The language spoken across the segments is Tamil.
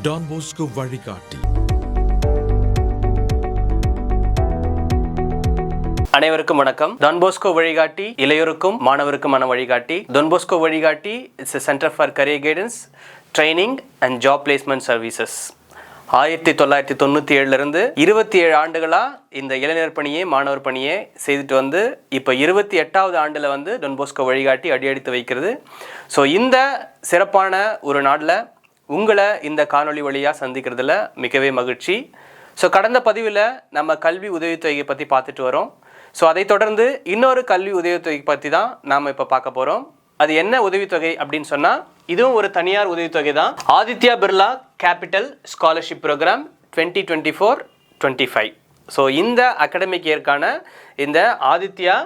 டான் போஸ்கோ வழிகாட்டி. அனைவருக்கும் வணக்கம். டான் போஸ்கோ வழிகாட்டி இளையோருக்கும் மாணவருக்குமான வழிகாட்டி. டான் போஸ்கோ வழிகாட்டி it's a centre for career guidance, training and job placement services. 1997 27 ஆண்டுகளாக இந்த இளைஞர் பணியே மாணவர் பணியே செய்துட்டு வந்து இப்போ 28வது ஆண்டில் வந்து டான் போஸ்கோ வழிகாட்டி அடியெடுத்து வைக்கிறது. ஸோ இந்த சிறப்பான ஒரு நாளில் உங்களை இந்த காணொளி வழியாக சந்திக்கிறதுல மிகவே மகிழ்ச்சி. ஸோ கடந்த பதிவில் நம்ம கல்வி உதவித்தொகையை பற்றி பார்த்துட்டு வரோம். ஸோ அதை தொடர்ந்து இன்னொரு கல்வி உதவித்தொகை பற்றி தான் நாம் இப்போ பார்க்க போகிறோம். அது என்ன உதவித்தொகை அப்படின்னு சொன்னால், இதுவும் ஒரு தனியார் உதவித்தொகை தான். Aditya Birla capital scholarship programme 2024-25. So இந்த அகாடமிக் இயர்க்கான இந்த ஆதித்யா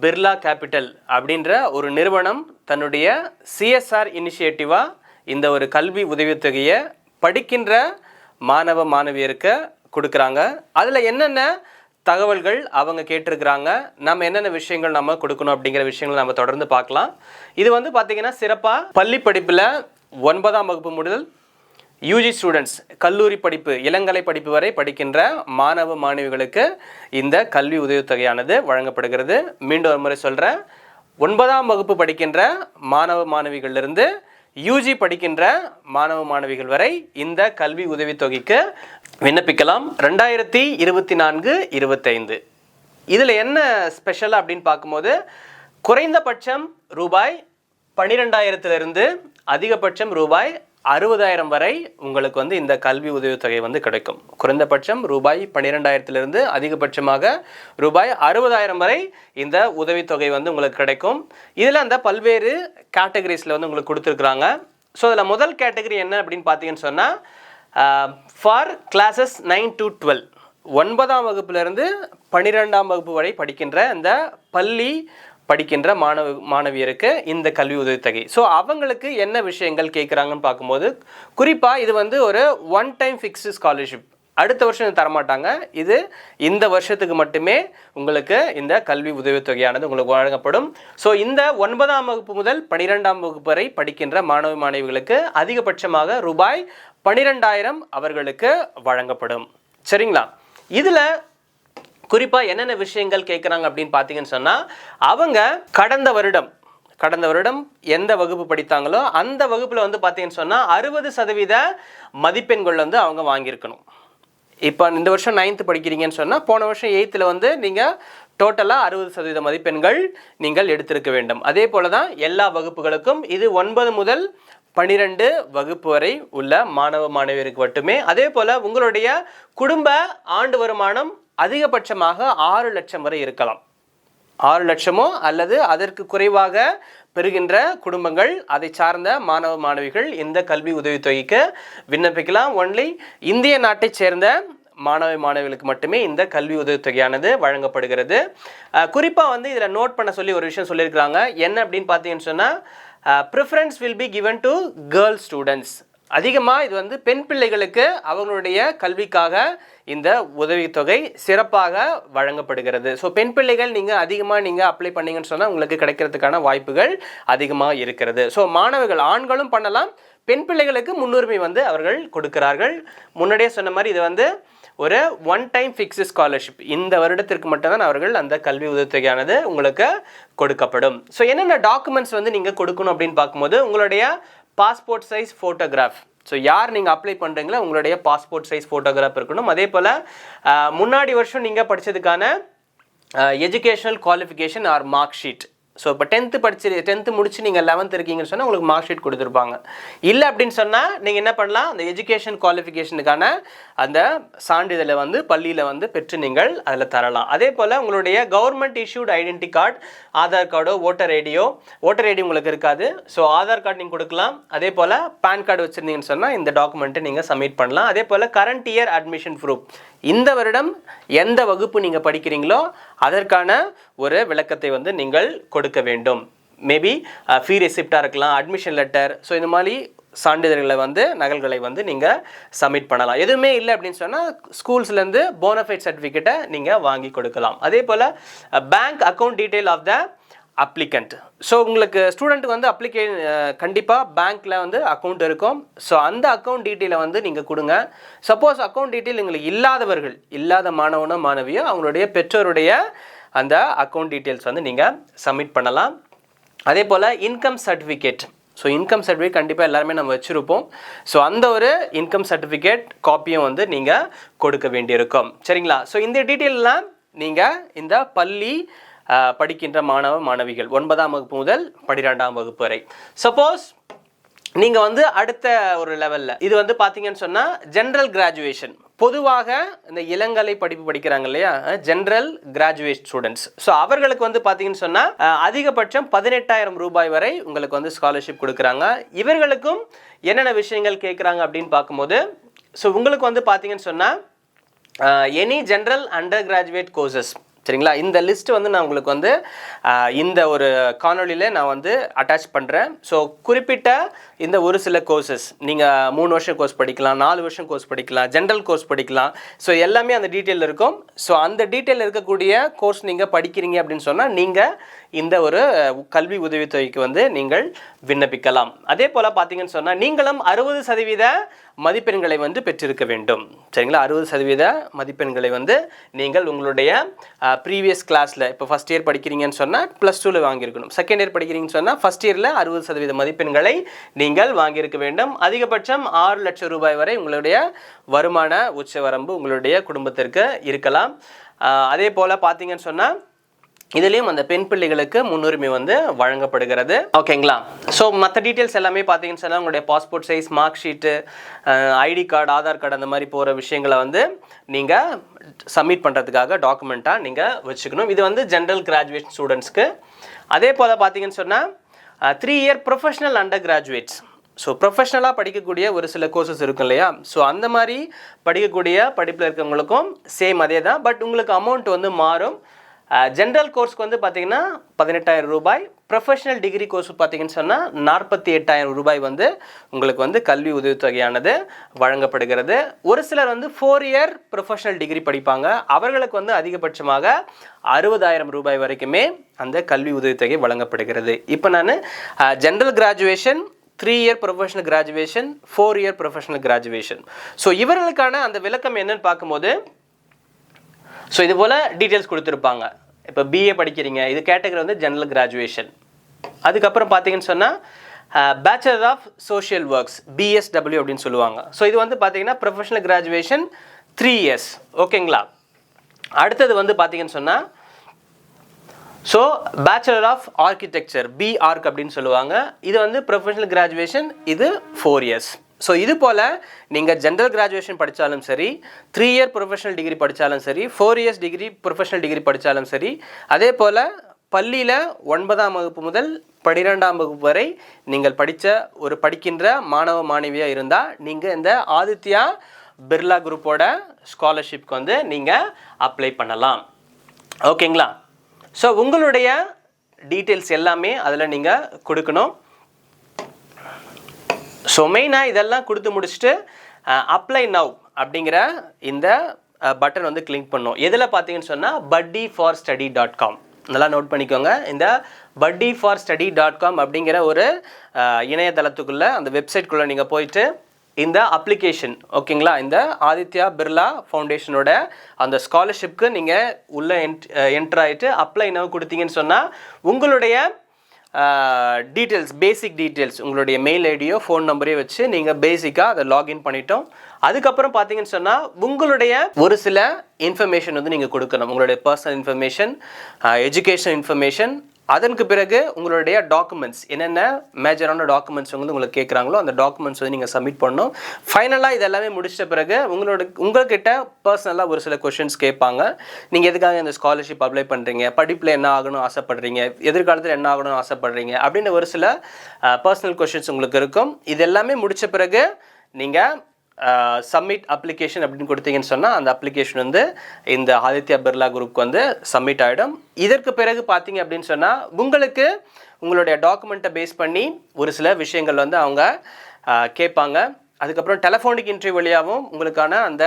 பிர்லா கேபிட்டல் அப்படின்ற ஒரு நிறுவனம் தன்னுடைய சிஎஸ்ஆர் இனிஷியேட்டிவாக இந்த ஒரு கல்வி உதவித்தொகையை படிக்கின்ற மாணவ மாணவியருக்கு கொடுக்குறாங்க. அதில் என்னென்ன தகவல்கள் அவங்க கேட்டிருக்கிறாங்க, நம்ம என்னென்ன விஷயங்கள் நம்ம கொடுக்கணும் அப்படிங்கிற விஷயங்கள் நம்ம தொடர்ந்து பார்க்கலாம். இது வந்து பார்த்திங்கன்னா சிறப்பாக பள்ளி படிப்பில் 9ஆம் வகுப்பு முதல் யூஜி ஸ்டூடெண்ட்ஸ், கல்லூரி படிப்பு இளங்கலை படிப்பு வரை படிக்கின்ற மாணவ மாணவிகளுக்கு இந்த கல்வி உதவித்தொகையானது வழங்கப்படுகிறது. மீண்டும் ஒரு முறை சொல்கிறேன், 9ஆம் வகுப்பு படிக்கின்ற மாணவ மாணவிகளிலிருந்து யூஜி படிக்கின்ற மாணவ மாணவிகள் வரை இந்த கல்வி உதவித்தொகைக்கு விண்ணப்பிக்கலாம். 2024-25 இதில் என்ன ஸ்பெஷல் அப்படின்னு பார்க்கும்போது, குறைந்தபட்சம் ரூபாய் 12,000 அதிகபட்சம் ரூபாய் 60,000 வரை உங்களுக்கு வந்து இந்த கல்வி உதவித்தொகை வந்து கிடைக்கும். குறைந்தபட்சம் ரூபாய் 12,000 அதிகபட்சமாக ரூபாய் 60,000 வரை இந்த உதவித்தொகை வந்து உங்களுக்கு கிடைக்கும். இதில் அந்த பல்வேறு கேட்டகரிஸில் வந்து உங்களுக்கு கொடுத்துருக்குறாங்க. ஸோ அதில் முதல் கேட்டகரி என்ன அப்படின்னு பார்த்தீங்கன்னு சொன்னால், ஃபார் கிளாஸஸ் 9 to 12, 9ஆம் வகுப்பிலிருந்து 12ஆம் வகுப்பு வரை படிக்கின்ற இந்த பள்ளி படிக்கின்ற மாணவியருக்கு இந்த கல்வி உதவித்தொகை. ஸோ அவங்களுக்கு என்ன விஷயங்கள் கேட்குறாங்கன்னு பார்க்கும்போது, குறிப்பாக இது வந்து ஒரு ஒன் டைம் ஃபிக்ஸ்டு ஸ்காலர்ஷிப். அடுத்த வருஷம் இது தரமாட்டாங்க. இது இந்த வருஷத்துக்கு மட்டுமே உங்களுக்கு இந்த கல்வி உதவித்தொகையானது உங்களுக்கு வழங்கப்படும். ஸோ இந்த 9ஆம் வகுப்பு முதல் 12ஆம் வகுப்பு வரை படிக்கின்ற மாணவ மாணவிகளுக்கு அதிகபட்சமாக ரூபாய் 12,000 அவர்களுக்கு வழங்கப்படும். சரிங்களா? இதில் குறிப்பாக என்னென்ன விஷயங்கள் கேட்குறாங்க அப்படின்னு பார்த்தீங்கன்னு சொன்னால், அவங்க கடந்த வருடம் எந்த வகுப்பு படித்தாங்களோ அந்த வகுப்பில் வந்து பார்த்தீங்கன்னு சொன்னால் 60% மதிப்பெண்கள் வந்து அவங்க வாங்கியிருக்கணும். இப்போ இந்த வருஷம் 9th படிக்கிறீங்கன்னு சொன்னால், போன வருஷம் 8th வந்து நீங்கள் டோட்டலாக 60% மதிப்பெண்கள் நீங்கள் எடுத்திருக்க வேண்டும். அதே போல் தான் எல்லா வகுப்புகளுக்கும். இது 9 முதல் 12 வகுப்பு வரை உள்ள மாணவ மாணவியருக்கு மட்டுமே. அதே போல் உங்களுடைய குடும்ப ஆண்டு வருமானம் அதிகபட்சமாக 6 லட்சம் வரை இருக்கலாம். 6 லட்சமோ அல்லது அதற்கு குறைவாக பெறுகின்ற குடும்பங்கள், அதை சார்ந்த மாணவ மாணவிகள் இந்த கல்வி உதவித்தொகைக்கு விண்ணப்பிக்கலாம். ஒன்லி இந்திய நாட்டைச் சேர்ந்த மாணவ மாணவிகளுக்கு மட்டுமே இந்த கல்வி உதவித்தொகையானது வழங்கப்படுகிறது. குறிப்பாக வந்து இதில் நோட் பண்ண சொல்லி ஒரு விஷயம் சொல்லியிருக்கிறாங்க. என்ன அப்படின்னு பார்த்தீங்கன்னு சொன்னால், preference will be given to girl students. அதிகமாக இது வந்து பெண் பிள்ளைகளுக்கு அவங்களுடைய கல்விக்காக இந்த உதவித்தொகை சிறப்பாக வழங்கப்படுகிறது. ஸோ பெண் பிள்ளைகள் அதிகமாக அப்ளை பண்ணிங்கன்னு சொன்னால் உங்களுக்கு கிடைக்கிறதுக்கான வாய்ப்புகள் அதிகமாக இருக்கிறது. ஸோ மாணவர்கள் ஆண்களும் பண்ணலாம், பெண் பிள்ளைகளுக்கு முன்னுரிமை வந்து அவர்கள் கொடுக்கிறார்கள். முன்னாடியே சொன்ன மாதிரி இது வந்து ஒரு ஒன் டைம் ஃபிக்ஸ்டு ஸ்காலர்ஷிப். இந்த வருடத்திற்கு மட்டும்தான் அவர்கள் அந்த கல்வி உதவித்தொகையானது உங்களுக்கு கொடுக்கப்படும். ஸோ என்னென்ன டாக்குமெண்ட்ஸ் வந்து நீங்கள் கொடுக்கணும் அப்படின்னு பார்க்கும்போது, உங்களுடைய பாஸ்போர்ட் சைஸ் ஃபோட்டோகிராஃப். ஸோ யார் நீங்கள் அப்ளை பண்ணுறீங்களோ உங்களுடைய பாஸ்போர்ட் சைஸ் ஃபோட்டோகிராஃப் இருக்கணும். அதே போல் முன்னாடி வருஷம் நீங்கள் படித்ததுக்கான educational qualification or mark sheet. So இப்போ 10th முடிச்சு நீங்கள் 11th இருக்கீங்கன்னு சொன்னால் உங்களுக்கு மார்க் ஷீட் கொடுத்துருப்பாங்க. இல்லை அப்படின்னு சொன்னால் நீங்கள் என்ன பண்ணலாம், அந்த எஜுகேஷன் குவாலிஃபிகேஷனுக்கான அந்த சான்றிதழை வந்து பள்ளியில் வந்து பெற்று நீங்கள் அதில் தரலாம். அதே போல் உங்களுடைய government issued identity card, Aadhaar கார்டோ ஓட்டர் ஐடி உங்களுக்கு இருக்காது. ஸோ ஆதார் கார்டு நீங்கள் கொடுக்கலாம். அதே போல் பேன் கார்டு வச்சுருந்தீங்கன்னு சொன்னால் இந்த டாக்குமெண்ட்டை நீங்கள் சப்மிட் பண்ணலாம். அதே போல் கரண்ட் இயர் அட்மிஷன் ப்ரூஃப், இந்த வருடம் எந்த வகுப்பு நீங்கள் படிக்கிறீங்களோ அதற்கான ஒரு விளக்கத்தை வந்து நீங்கள் கொடுக்க வேண்டும். மேபி ஃபீ ரெசிப்டாக இருக்கலாம், அட்மிஷன் லெட்டர். ஸோ இந்த மாதிரி சான்றிதழ்களை வந்து நகல்களை வந்து நீங்கள் சப்மிட் பண்ணலாம். எதுவுமே இல்லை அப்படின்னு சொன்னால் ஸ்கூல்ஸ்லேருந்து போனஃபைட் சர்டிஃபிகேட்டை நீங்கள் வாங்கி கொடுக்கலாம். அதே போல் bank account detail of the applicant. So உங்களுக்கு ஸ்டூடெண்ட்டுக்கு வந்து கண்டிப்பாக பேங்க்கில் வந்து அக்கௌண்ட் இருக்கும். ஸோ அந்த அக்கௌண்ட் டீட்டெயிலை வந்து நீங்கள் கொடுங்க. சப்போஸ் அக்கௌண்ட் டீட்டெயில் உங்களுக்கு இல்லாத மாணவனோ மாணவியோ அவங்களுடைய பெற்றோருடைய அந்த அக்கௌண்ட் டீட்டெயில்ஸ் வந்து நீங்கள் சப்மிட் பண்ணலாம். அதே போல் income certificate. So income certificate கண்டிப்பாக எல்லாருமே நம்ம வச்சுருப்போம். ஸோ அந்த ஒரு இன்கம் சர்டிஃபிகேட் காப்பியும் வந்து நீங்கள் கொடுக்க வேண்டியிருக்கும். சரிங்களா? ஸோ இந்த டீட்டெயிலெலாம் நீங்கள் இந்த பள்ளி படிக்கின்ற மாணவ மாணவிகள் 9ஆம் வகுப்பு முதல் 12ஆம் வகுப்பு வரை. சப்போஸ் நீங்கள் வந்து அடுத்த ஒரு லெவலில் இது வந்து பார்த்தீங்கன்னு சொன்னால் ஜென்ரல் கிராஜுவேஷன், பொதுவாக இந்த இளங்கலை படிப்பு படிக்கிறாங்க இல்லையா, ஜென்ரல் கிராஜுவேட் ஸ்டூடெண்ட்ஸ். ஸோ அவர்களுக்கு வந்து பார்த்தீங்கன்னு சொன்னால் அதிகபட்சம் 18,000 ரூபாய் வரை உங்களுக்கு வந்து ஸ்காலர்ஷிப் கொடுக்குறாங்க. இவர்களுக்கும் என்னென்ன விஷயங்கள் கேட்குறாங்க அப்படின்னு பார்க்கும்போது, ஸோ உங்களுக்கு வந்து பார்த்தீங்கன்னு சொன்னால் any general under graduate courses, சரிங்களா, இந்த லிஸ்ட்டு வந்து நான் உங்களுக்கு வந்து இந்த ஒரு காணொலியில் நான் வந்து அட்டாச் பண்ணுறேன். ஸோ குறிப்பிட்ட இந்த ஒரு சில கோர்சஸ் நீங்கள் 3 வருஷம் கோர்ஸ் படிக்கலாம், 4 வருஷம் கோர்ஸ் படிக்கலாம், ஜென்ரல் கோர்ஸ் படிக்கலாம். ஸோ எல்லாமே அந்த டீட்டெயில் இருக்கும். ஸோ அந்த டீட்டெயில் இருக்கக்கூடிய கோர்ஸ் நீங்கள் படிக்கிறீங்க அப்படின்னு சொன்னால் நீங்கள் இந்த ஒரு கல்வி உதவித்தொகைக்கு வந்து நீங்கள் விண்ணப்பிக்கலாம். அதே போல் பார்த்தீங்கன்னு சொன்னால் நீங்களும் 60% மதிப்பெண்களை வந்து பெற்றிருக்க வேண்டும். சரிங்களா? 60% மதிப்பெண்களை வந்து நீங்கள் உங்களுடைய ப்ரீவியஸ் கிளாஸில் இப்போ ஃபஸ்ட் இயர் படிக்கிறீங்கன்னு சொன்னால் +2ல் வாங்கியிருக்கணும். செகண்ட் இயர் படிக்கிறீங்கன்னு சொன்னால் ஃபஸ்ட் இயரில் 60% மதிப்பெண்களை நீங்கள் வாங்கியிருக்க வேண்டும். அதிகபட்சம் 6 லட்சம் ரூபாய் வரை உங்களுடைய வருமான உச்சவரம்பு உங்களுடைய குடும்பத்திற்கு இருக்கலாம். அதே போல் பார்த்தீங்கன்னு சொன்னால் இதுலேயும் அந்த பெண் பிள்ளைகளுக்கு முன்னுரிமை வந்து வழங்கப்படுகிறது. ஓகேங்களா? ஸோ மற்ற டீட்டெயில்ஸ் எல்லாமே பார்த்தீங்கன்னு சொன்னால் உங்களுடைய passport size, mark sheet, ID card, Aadhaar card, அந்த மாதிரி போகிற விஷயங்களை வந்து நீங்கள் சப்மிட் பண்ணுறதுக்காக டாக்குமெண்ட்டாக நீங்கள் வச்சுக்கணும். இது வந்து ஜென்ரல் கிராஜுவேட் ஸ்டூடெண்ட்ஸ்க்கு. அதே போல் பார்த்தீங்கன்னு சொன்னால் 3 year professional under graduates. So ப்ரொஃபஷ்னலாக படிக்கக்கூடிய ஒரு சில கோர்சஸ் இருக்கும் இல்லையா, ஸோ அந்த மாதிரி படிக்கக்கூடிய படிப்பில் இருக்கிறவங்களுக்கும் சேம் அதே தான். பட் உங்களுக்கு அமௌண்ட் வந்து மாறும். ஜென்ரல் கோர்ஸ்க்கு வந்து பார்த்தீங்கன்னா 18,000 ரூபாய், ப்ரொஃபஷனல் டிகிரி கோர்ஸ் பார்த்தீங்கன்னு சொன்னால் 48,000 ரூபாய் வந்து உங்களுக்கு வந்து கல்வி உதவித்தொகையானது வழங்கப்படுகிறது. ஒரு சிலர் வந்து 4 இயர் ப்ரொஃபஷனல் டிகிரி படிப்பாங்க. அவர்களுக்கு வந்து அதிகபட்சமாக 60,000 ரூபாய் வரைக்குமே அந்த கல்வி உதவித்தொகை வழங்கப்படுகிறது. இப்போ நான் general graduation, 3 year professional graduation, 4 year professional graduation, so இவர்களுக்கான அந்த விளக்கம் என்னன்னு பார்க்கும்போது, ஸோ இது போல் டீட்டெயில்ஸ் கொடுத்துருப்பாங்க. இப்போ பிஏ படிக்கிறீங்க, இது கேட்டகரி வந்து ஜென்ரல் கிராஜுவேஷன். அதுக்கப்புறம் பார்த்தீங்கன்னு சொன்னால் bachelor of social works, BSW அப்படின்னு சொல்லுவாங்க. ஸோ இது வந்து பார்த்தீங்கன்னா ப்ரொஃபஷனல் கிராஜுவேஷன் 3 இயர்ஸ். ஓகேங்களா? அடுத்தது வந்து பார்த்தீங்கன்னு சொன்னால் so bachelor of architecture, BArch அப்படின்னு சொல்லுவாங்க. இது வந்து ப்ரொஃபஷனல் கிராஜுவேஷன், இது 4 இயர்ஸ். ஸோ இது போல் நீங்கள் ஜென்ரல் கிராஜுவேஷன் படித்தாலும் சரி, 3 இயர் ப்ரொஃபஷனல் டிகிரி படித்தாலும் சரி, 4 இயர்ஸ் டிகிரி ப்ரொஃபஷனல் டிகிரி படித்தாலும் சரி, அதே போல் பள்ளியில் 9ஆம் வகுப்பு முதல் 12ஆம் வகுப்பு வரை நீங்கள் படிக்கின்ற மாணவ மாணவியாக இருந்தால் நீங்கள் இந்த ஆதித்யா பிர்லா குரூப்போட ஸ்காலர்ஷிப்க்கு வந்து நீங்கள் அப்ளை பண்ணலாம். ஓகேங்களா? ஸோ உங்களுடைய டீட்டெயில்ஸ் எல்லாமே அதில் நீங்கள் கொடுக்கணும். ஸோ மெயினாக இதெல்லாம் கொடுத்து முடிச்சுட்டு அப்ளை நவ் அப்படிங்கிற இந்த பட்டன் வந்து கிளிக் பண்ணோம். எதில் பார்த்தீங்கன்னு சொன்னால் buddyforstudy.com. நல்லா நோட் பண்ணிக்கோங்க. இந்த buddyforstudy.com அப்படிங்கிற ஒரு இணையதளத்துக்குள்ளே, அந்த வெப்சைட்குள்ளே நீங்கள் போயிட்டு இந்த அப்ளிகேஷன், ஓகேங்களா, இந்த ஆதித்யா பிர்லா ஃபவுண்டேஷனோட அந்த ஸ்காலர்ஷிப்க்கு நீங்கள் உள்ளே என்ட்ரு ஆகிட்டு அப்ளை நவ் கொடுத்தீங்கன்னு சொன்னால் உங்களுடைய டீட்டெயில்ஸ், பேசிக் டீட்டெயில்ஸ், உங்களுடைய மெயில் ஐடியோ ஃபோன் நம்பரையோ வச்சு நீங்கள் பேசிக்காக அதை லாகின் பண்ணிட்டோம். அதுக்கப்புறம் பார்த்தீங்கன்னு சொன்னால் உங்களுடைய ஒரு சில இன்ஃபர்மேஷன் வந்து நீங்கள் கொடுக்கணும். உங்களுடைய பர்சனல் இன்ஃபர்மேஷன், எஜுகேஷன் இன்ஃபர்மேஷன், அதற்கு பிறகு உங்களுடைய டாக்குமெண்ட்ஸ், என்னென்ன மேஜரான டாக்குமெண்ட்ஸ் வந்து உங்களுக்கு கேட்குறாங்களோ அந்த டாக்குமெண்ட்ஸ் வந்து நீங்கள் சப்மிட் பண்ணணும். ஃபைனலாக இது எல்லாமே முடிச்சிட்ட பிறகு உங்கள்கிட்ட பர்சனலாக ஒரு சில கொஷின்ஸ் கேட்பாங்க. நீங்கள் எதுக்காக இந்த ஸ்காலர்ஷிப் அப்ளை பண்ணுறீங்க, படிப்பில் என்ன ஆகணும்னு ஆசைப்படுறீங்க, எதிர்காலத்தில் என்ன ஆகணும்னு ஆசைப்படுறீங்க அப்படின்னு ஒரு சில பர்சனல் கொஷின்ஸ் உங்களுக்கு இருக்கும். இது எல்லாமே முடித்த பிறகு நீங்கள் சப்மிட் அப்ளிகேஷன் அப்படின்னு கொடுத்தீங்கன்னு சொன்னால் அந்த அப்ளிகேஷன் வந்து இந்த ஆதித்யா பிர்லா குரூப்க்கு வந்து சப்மிட் ஆகிடும். இதற்கு பிறகு பார்த்தீங்க அப்படின்னு சொன்னால் உங்களுக்கு உங்களுடைய டாக்குமெண்ட்டை பேஸ் பண்ணி ஒரு சில விஷயங்கள் வந்து அவங்க கேட்பாங்க. அதுக்கப்புறம் டெலஃபோனிக் இன்டர்வியூ வழியாகவும் உங்களுக்கான அந்த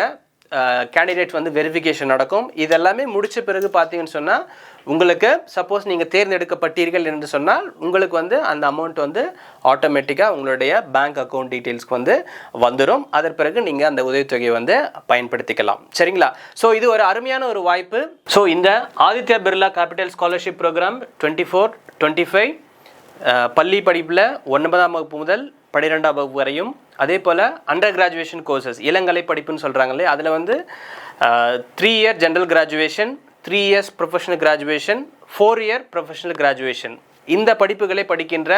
கேண்டிடேட்ஸ் வந்து வெரிஃபிகேஷன் நடக்கும். இதெல்லாமே முடித்த பிறகு பார்த்தீங்கன்னு சொன்னால் உங்களுக்கு சப்போஸ் நீங்கள் தேர்ந்தெடுக்கப்பட்டீர்கள் என்று சொன்னால் உங்களுக்கு வந்து அந்த அமௌண்ட் வந்து ஆட்டோமேட்டிக்காக உங்களுடைய பேங்க் அக்கௌண்ட் டீட்டெயில்ஸ்க்கு வந்து வந்துடும். அதன் பிறகு நீங்கள் அந்த உதவித்தொகையை வந்து பயன்படுத்திக்கலாம். சரிங்களா? ஸோ இது ஒரு அருமையான ஒரு வாய்ப்பு. ஸோ இந்த Aditya Birla capital scholarship programme 24-25 பள்ளி படிப்பில் 9ஆம் வகுப்பு முதல் 12ஆம் வகுப்பு வரையும், அதே போல் அண்டர் கிராஜுவேஷன் கோர்சஸ் இளங்கலை படிப்புன்னு சொல்கிறாங்களே, அதில் வந்து 3 year general graduation, 3 years professional graduation, 4 year professional graduation, இந்த படிப்புகளை படிக்கின்ற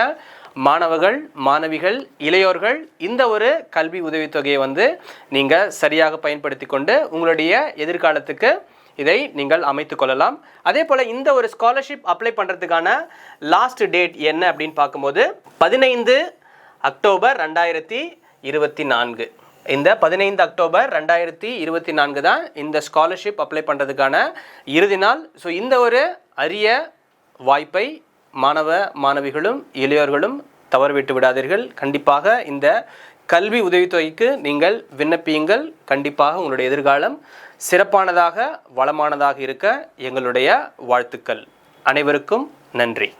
மாணவர்கள் மாணவிகள் இளையோர்கள் இந்த ஒரு கல்வி உதவித்தொகையை வந்து நீங்கள் சரியாக பயன்படுத்தி கொண்டு உங்களுடைய எதிர்காலத்துக்கு இதை நீங்கள் அமைத்து கொள்ளலாம். அதே போல் இந்த ஒரு ஸ்காலர்ஷிப் அப்ளை பண்ணுறதுக்கான லாஸ்ட் டேட் என்ன அப்படின்னு பார்க்கும்போது 15 அக்டோபர் 2024. இந்த 15 அக்டோபர் 2024 தான் இந்த ஸ்காலர்ஷிப் அப்ளை பண்ணுறதுக்கான இறுதி நாள். ஸோ இந்த ஒரு அரிய வாய்ப்பை மாணவ மாணவிகளும் இளையோர்களும் தவறவிட்டு விடாதீர்கள். கண்டிப்பாக இந்த கல்வி உதவித்தொகைக்கு நீங்கள் விண்ணப்பியுங்கள். கண்டிப்பாக உங்களுடைய எதிர்காலம் சிறப்பானதாக வளமானதாக இருக்க எங்களுடைய வாழ்த்துக்கள். அனைவருக்கும் நன்றி.